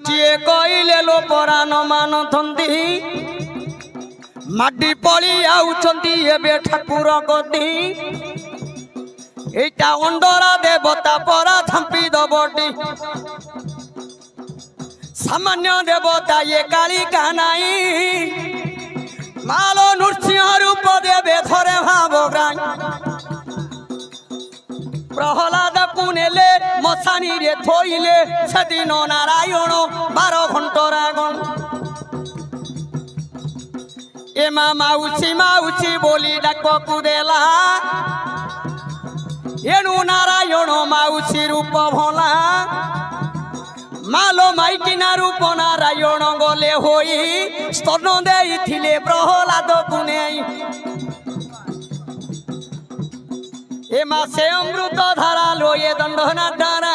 କିଏ କହିଲେ ଲୋ ପରାଣ ମାନନ୍ତି ମାଟି ପଳି ଆଉଛନ୍ତି ଏବେ ଠାକୁର ଗଦି এইটা অন্ডরা দেবতা পরা ঝাম্পি দবটি সামান্য দেবতা এ কালী কানাই মালো নৃসিংহ রূপ দেবে ধরে ভাবগ্রাই প্রহ্লাদ কুনেলে মশানি রে থইলে সেদিন নারায়ণ 12 ঘন্টার আগুন এমা মাউসি মাউসি বলি ডাকবু দেলা এণু নারায়ণ মাউসি রূপ ভোলা মালো মাইকিনা রূপ নারায়ণ গলে হই স্তন দেইছিলে প্রহ্লাদ কুনেই এ মাসে অমৃত ধারা লয়ে দণ্ডনা দ্বারা